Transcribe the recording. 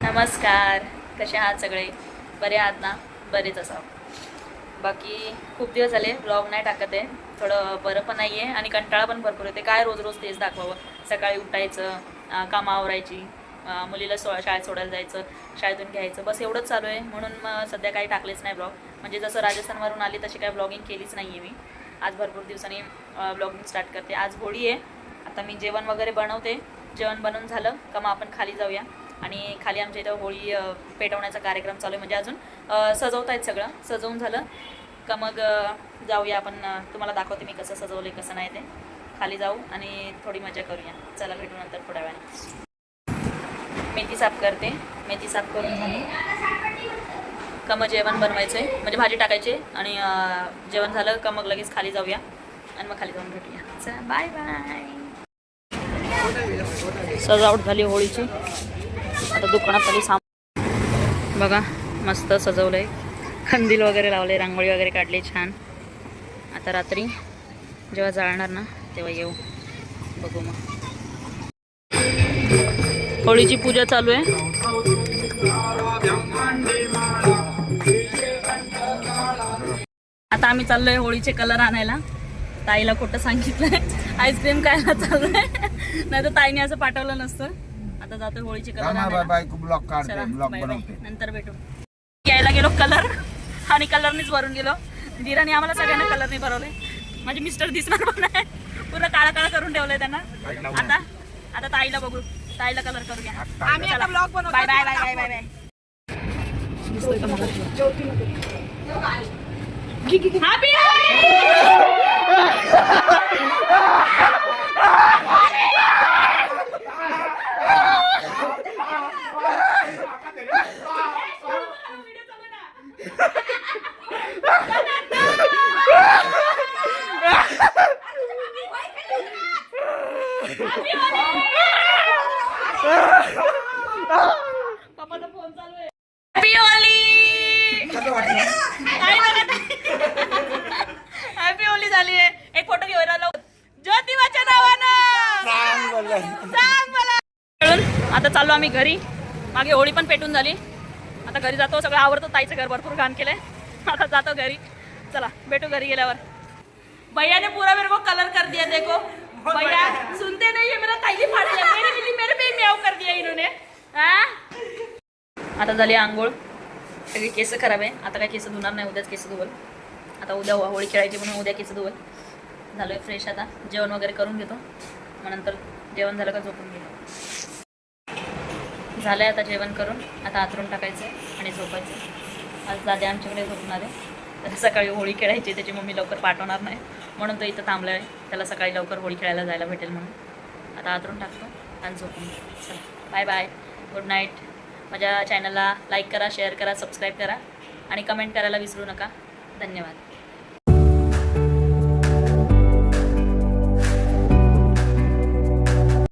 नमस्कार, कसे आहात सगळे? बरे आहात ना? बरेच असावं. बाकी खूप दिवस झाले ब्लॉग नाही टाकत आहे. थोडं बरं पण नाही आहे आणि कंटाळा पण भरपूर येते. काय रोज रोज तेच दाखवावं. सकाळी उठायचं, कामं आवरायची, मुलीला शाळेत सोडायला जायचं, शाळेतून घ्यायचं, बस एवढंच चालू आहे. म्हणून मग सध्या काही टाकलेच नाही ब्लॉग. म्हणजे जसं राजस्थानवरून आली तशी काही ब्लॉगिंग केलीच नाही आहे मी. आज भरपूर दिवसांनी ब्लॉगिंग स्टार्ट करते. आज होळी आहे. आता मी जेवण वगैरे बनवते. जेवण बनवून झालं का मग आपण खाली जाऊया. आणि खाली आमच्या इथं होळी पेटवण्याचा कार्यक्रम चालू आहे. म्हणजे अजून सजवत आहेत. सगळं सजवून झालं का मग जाऊया आपण. तुम्हाला दाखवते मी कसं सजवलं कसं नाही ते. खाली जाऊ आणि थोडी मजा करूया. चला भेटू नंतर थोड्या वेळाने. मेथी साफ करते. मेथी साफ करून झाली का मग जेवण बनवायचं आहे. म्हणजे भाजी टाकायची आणि जेवण झालं का मग लगेच खाली जाऊया आणि मग खाली जाऊन भेटूया. चला बाय बाय. सजावट झाली होळीची. आता दुकानात आली बघा, मस्त सजवलंय. कंदील वगैरे लावले, रांगोळी वगैरे काढली छान. आता रात्री जेव्हा जाळणार ना तेव्हा येऊ, बघू मग. होळीची पूजा चालू आहे. आता आम्ही चाललोय होळीचे कलर आणायला. ताईला खोटं सांगितलंय, आईस्क्रीम खायला चाललंय. नाही तर ताईने असं पाठवलं नसतं. आता जातो होळीचे कलर नंतर भेटू. यायला गेलो कलर आणि कलरनीच भरून गेलो. धीराने आम्हाला सगळ्यांना कलरने भरवले. माझे मिस्टर दिसणार पण नाही, पूर्ण काळा काळा करून ठेवलंय त्यांना. आता ताईला बघू, ताईला कलर करूया. आम्ही आता ब्लॉग बनवतो. Bye bye bye bye bye. Happy पप्पाचा फोन चालू आहे. Happy Holy. हॅपी होली झाली आहे. एक फोटो घेऊन आलो ज्योतिबाच्या नावानं. सांग मला. आता चाललो आम्ही घरी. मागे होळी पण पेटून झाली. आता घरी जातो. सगळं आवडतो. ताईचं घर भरपूर घाण केलंय. आता जातो घरी. चला भेटू घरी गेल्यावर. भैया ने पूरा मेरे को कलर कर दिया. देखो भैया सुनते नहीं है. मेरा ताईली फाड़ दिया. मेरे पे म्याव कर दिया इन्होंने. आता झाली आंघोळ. सगळे केस खराब आहे. आता काय केस धुणार नाही. उद्याच केस धुवल. आता उद्या होळी खेळायची म्हणून उद्या केस धुवल. झालोय फ्रेश. आता जेवण वगैरे करून घेतो. मग नंतर जेवण झालं का झोपून घेतो. झालंय आता जेवण करून. आता आतरून टाकायचं आणि झोपायचं. आज दादा आमच्याकडे झोपणार आहे. तर सकाळी होळी खेळायची. त्याची मम्मी लवकर पाठवणार नाही म्हणून तो इथं थांबला आहे. त्याला सकाळी लवकर होळी खेळायला जायला भेटेल म्हणून. आता आतरून टाकतो आणि झोपून. चला बाय बाय, गुड नाईट. माझ्या चॅनलला लाईक करा, शेअर करा, सबस्क्राईब करा आणि कमेंट करायला विसरू नका. धन्यवाद.